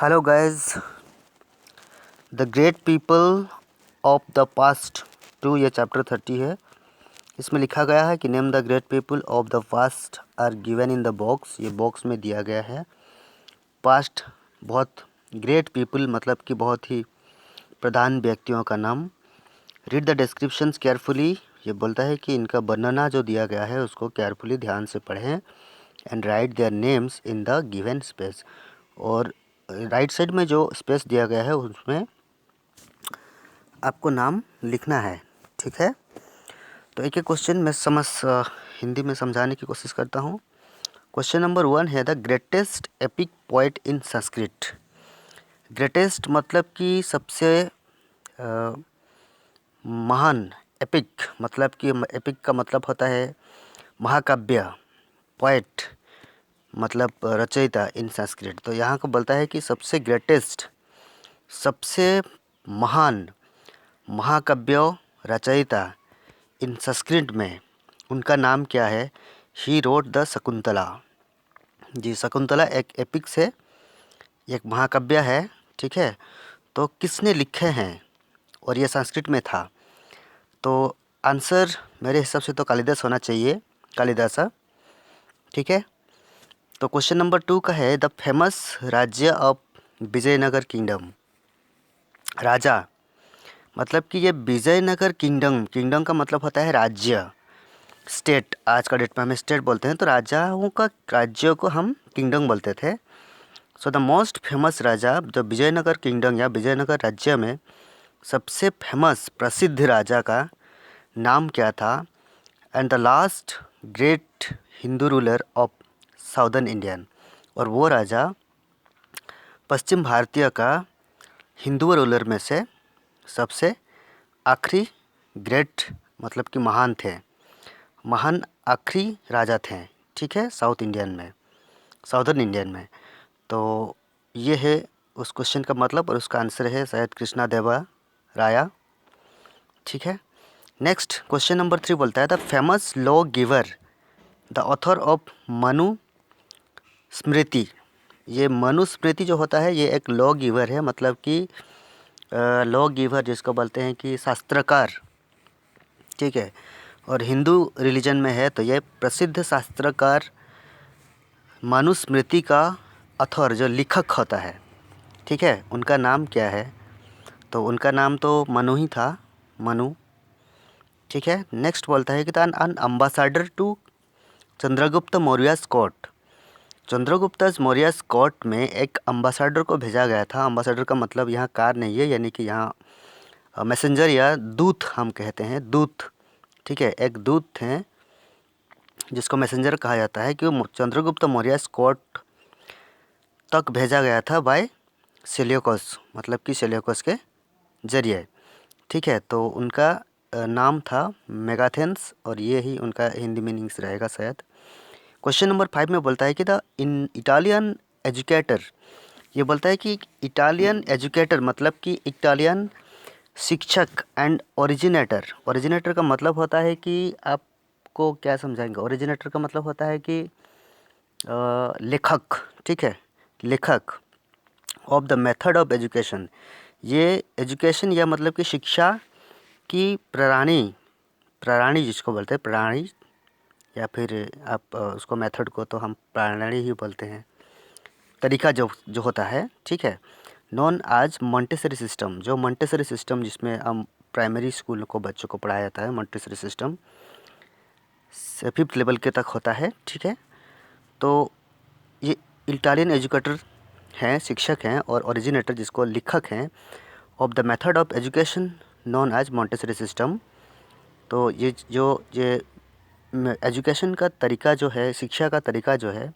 Hello guys, the great people of the past two, ये chapter 30 है। इसमें लिखा गया है कि name the great people of the past are given in the box. ये बॉक्स में दिया गया है। पास्ट बहुत ग्रेट पीपल मतलब कि बहुत ही प्रधान व्यक्तियों का नाम। Read the descriptions carefully. ये बोलता है कि इनका वर्णना जो दिया गया है उसको केयरफुली ध्यान से पढ़ें and right their names in the given space. और राइट साइड में जो स्पेस दिया गया है उसमें आपको नाम लिखना है, ठीक है। तो एक एक क्वेश्चन मैं हिंदी में समझाने की कोशिश करता हूँ। क्वेश्चन नंबर 1 है the greatest epic poet in Sanskrit. Greatest मतलब कि सबसे महान। एपिक मतलब कि एपिक का मतलब होता है महाकाव्य। पोएट मतलब रचयिता इन संस्कृत। तो यहाँ को बोलता है कि सबसे ग्रेटेस्ट, सबसे महान महाकाव्य रचयिता इन संस्कृत में उनका नाम क्या है। He wrote the Shakuntala. जी, शकुंतला एक एपिक्स है, एक महाकाव्य है, ठीक है। तो किसने लिखे हैं और ये संस्कृत में था। तो आंसर मेरे हिसाब से तो कालिदास होना चाहिए, कालिदासा, ठीक है। तो क्वेश्चन नंबर 2 का है द फेमस राज्य ऑफ विजयनगर किंगडम। राजा मतलब कि ये विजयनगर किंगडम, किंगडम का मतलब होता है राज्य, स्टेट। आज का डेट में हमें स्टेट बोलते हैं, तो राजाओं का राज्यों को हम किंगडम बोलते थे। सो द मोस्ट फेमस राजा, जो विजयनगर किंगडम या विजयनगर राज्य में सबसे फेमस प्रसिद्ध राजा का नाम क्या था। And the last great Hindu ruler of southern Indian. और वो राजा पश्चिम भारतीय का हिंदू रूलर में से सबसे आखिरी ग्रेट मतलब कि महान थे, महान आखिरी राजा थे, ठीक है, साउथ इंडियन में, साउदर्न इंडियन में। तो ये है उस क्वेश्चन का मतलब और उसका आंसर है शायद कृष्णा देवा राया, ठीक है। नेक्स्ट क्वेश्चन नंबर 3 बोलता है the famous law giver, the author of Manu Smriti. ये मनु स्मृति जो होता है ये एक लॉ गिवर है, मतलब कि लॉ गिवर जिसको बोलते हैं कि शास्त्रकार, ठीक है। और हिंदू रिलीजन में है तो ये प्रसिद्ध शास्त्रकार मनुस्मृति का अथर जो लेखक होता है, ठीक है, उनका नाम क्या है। तो उनका नाम तो मनु ही था, मनु, ठीक है। नेक्स्ट बोलता है कि an ambassador to Chandragupta Maurya court. Chandragupta Maurya court में एक अम्बासाडर को भेजा गया था। अम्बासाडर का मतलब यहाँ कार नहीं है, यानी कि यहाँ मैसेंजर या दूत हम कहते हैं, दूत, ठीक है। एक दूत थे जिसको मैसेंजर कहा जाता है कि वो चंद्रगुप्त मौर्य कोर्ट तक भेजा गया था बाय सेल्यूकस, मतलब कि सेल्यूकस के जरिए, ठीक है। तो उनका नाम था मेगाथेंस और ये ही उनका हिंदी मीनिंग्स रहेगा शायद। क्वेश्चन नंबर 5 में बोलता है कि द इन इटालियन एजुकेटर। ये बोलता है कि इटालियन एजुकेटर मतलब कि इटालियन शिक्षक एंड ओरिजिनेटर। ओरिजिनेटर का मतलब होता है कि आपको क्या समझाएंगे। ओरिजिनेटर का मतलब होता है कि लेखक, ठीक है, लेखक of the method of education. ये एजुकेशन या मतलब कि शिक्षा की प्रणाली, प्रणाली जिसको बोलते हैं प्रणाली, या फिर आप उसको मेथड को तो हम प्रणाली ही बोलते हैं, तरीका जो जो होता है, ठीक है, नॉन आज मॉन्टेसरी सिस्टम। जो मॉन्टेसरी सिस्टम जिसमें हम प्राइमरी स्कूल को बच्चों को पढ़ाया जाता है, मॉन्टेसरी सिस्टम 5th लेवल के तक होता है, ठीक है। तो ये इटालियन एजुकेटर हैं, शिक्षक हैं, और ओरिजिनेटर जिसको लेखक हैं of the method of education known as Montessori system. तो ये जो ये एजुकेशन का तरीका जो है, शिक्षा का तरीका जो है,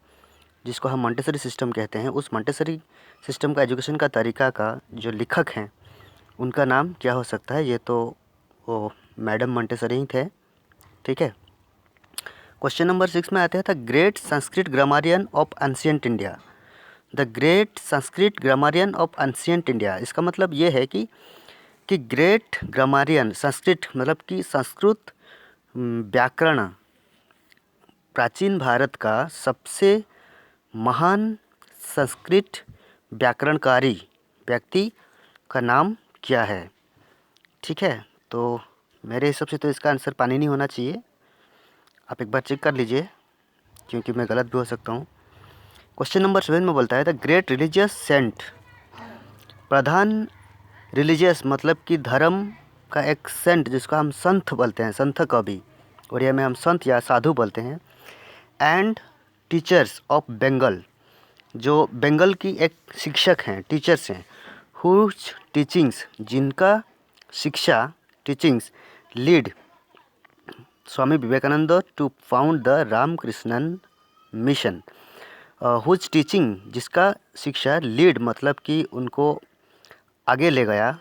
जिसको हम मॉन्टेसरी सिस्टम कहते हैं, उस मॉन्टेसरी सिस्टम का एजुकेशन का तरीका का जो लेखक हैं उनका नाम क्या हो सकता है। ये तो वो मैडम मॉन्टेसरी ही थे, ठीक है। क्वेश्चन नंबर 6 में आते हैं the great Sanskrit grammarian of ancient India. The great Sanskrit grammarian of ancient India, इसका मतलब ये है कि ग्रेट ग्रामारियन संस्कृत मतलब कि संस्कृत व्याकरण, प्राचीन भारत का सबसे महान संस्कृत व्याकरणकारी व्यक्ति का नाम क्या है? ठीक है, तो मेरे हिसाब से तो इसका आंसर पाणिनि होना चाहिए। आप एक बार चेक कर लीजिए, क्योंकि मैं गलत भी हो सकता हूँ। क्वेश्चन नंबर 7 में बोलता है द ग्रेट रिलीजियस सेंट, प्रधान रिलीजियस मतलब कि धर्म का एक सेंट जिसको हम संत बोलते हैं, संत कवि, उड़िया में हम संत या साधु बोलते हैं, एंड टीचर्स ऑफ बंगाल, जो बंगाल की एक शिक्षक हैं, टीचर्स हैं, हुज टीचिंग्स जिनका शिक्षा teachings lead Swami Vivekananda to found the Ramakrishnan Mission. Whose teaching जिसका शिक्षा लीड मतलब कि उनको आगे ले गया,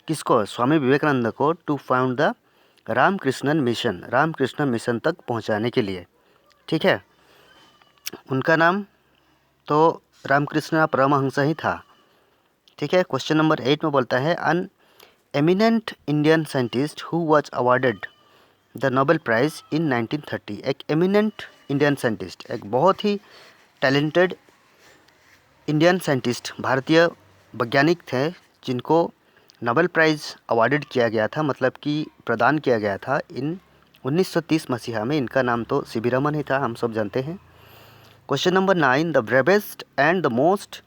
किसको? स्वामी विवेकानंद को, to found the Ramakrishnan Mission, Ramakrishna Mission तक पहुंचाने के लिए। ठीक है, उनका नाम तो रामकृष्ण परमहंस ही था। ठीक है, क्वेश्चन नंबर 8 में बोलता है an eminent Indian scientist who was awarded the Nobel prize in 1930। एक एमिनेंट इंडियन साइंटिस्ट, एक बहुत ही टैलेंटेड इंडियन साइंटिस्ट, भारतीय वैज्ञानिक थे जिनको नोबेल प्राइज़ अवार्डेड किया गया था, मतलब कि प्रदान किया गया था इन 1930 मसीहा में। इनका नाम तो सी वी रमन ही था, हम सब जानते हैं। Question number 9 the bravest and the most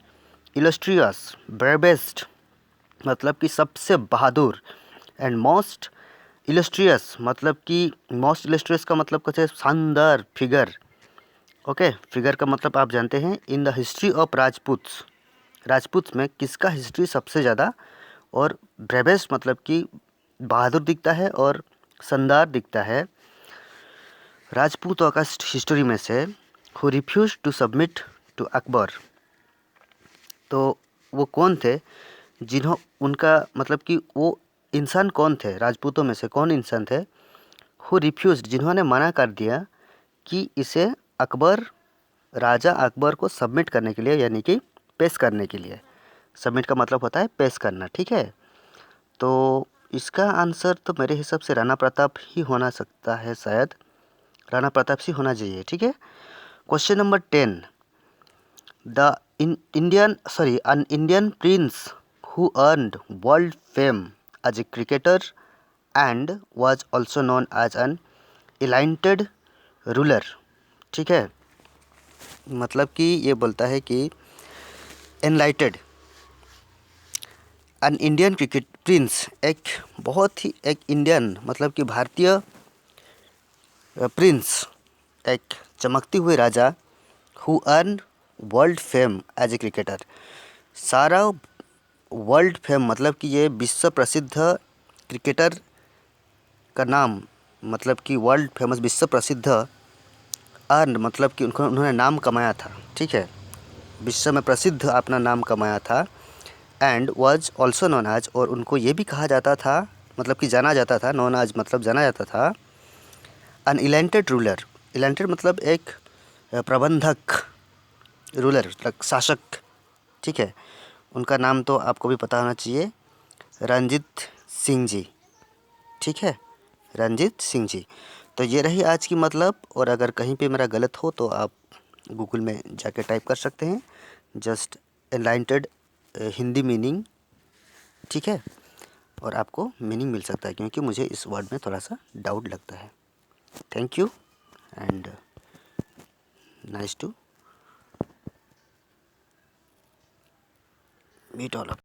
illustrious, bravest मतलब कि सबसे बहादुर, एंड मोस्ट इलस्ट्रियस मतलब कि मोस्ट इलस्ट्रियस का मतलब कुछ है शानदार फिगर। ओके, फिगर का मतलब आप जानते हैं। In the history of Rajputs, Rajput में किसका हिस्ट्री सबसे ज़्यादा और ब्रेवेस्ट मतलब कि बहादुर दिखता है और शानदार दिखता है, राजपूतों का हिस्ट्री में से who refuse to submit to Akbar. तो वो कौन थे जिन्हों उनका मतलब कि वो इंसान कौन थे, राजपूतों में से कौन इंसान थे हु रिफ्यूज्ड जिन्होंने मना कर दिया कि इसे अकबर, राजा अकबर को सबमिट करने के लिए, यानी कि पेश करने के लिए। सबमिट का मतलब होता है पेश करना। ठीक है, तो इसका आंसर तो मेरे हिसाब से राणा प्रताप ही होना सकता है, शायद राणा प्रताप ही होना चाहिए। ठीक है, question number 10 the an Indian prince who earned world fame as a cricketer and was also known as an enlightened ruler। ठीक है, मतलब कि ये बोलता है कि एनलाइटेड अन इंडियन क्रिकेट प्रिंस, एक बहुत ही एक इंडियन मतलब कि भारतीय प्रिंस, एक चमकती हुई राजा, who earn world fame as a cricketer, सारा वर्ल्ड फेम मतलब कि ये विश्व प्रसिद्ध क्रिकेटर का नाम, मतलब कि वर्ल्ड फेमस विश्व प्रसिद्ध, अर्न मतलब कि उन्होंने नाम कमाया था। ठीक है, विश्व में प्रसिद्ध अपना नाम कमाया था, and was also known as, और उनको ये भी कहा जाता था मतलब कि जाना जाता था, नोन एज मतलब जाना जाता था, अन इलेक्टेड रूलर, इलेक्टेड मतलब एक प्रबंधक, रूलर शासक। ठीक है, उनका नाम तो आपको भी पता होना चाहिए, रंजीत सिंह जी। ठीक है, रंजीत सिंह जी। तो ये रही आज की मतलब, और अगर कहीं पे मेरा गलत हो तो आप गूगल में जाके टाइप कर सकते हैं, जस्ट एनलाइटेड हिंदी मीनिंग। ठीक है, और आपको मीनिंग मिल सकता है, क्योंकि मुझे इस वर्ड में थोड़ा सा डाउट लगता है। Thank you and nice to meet all of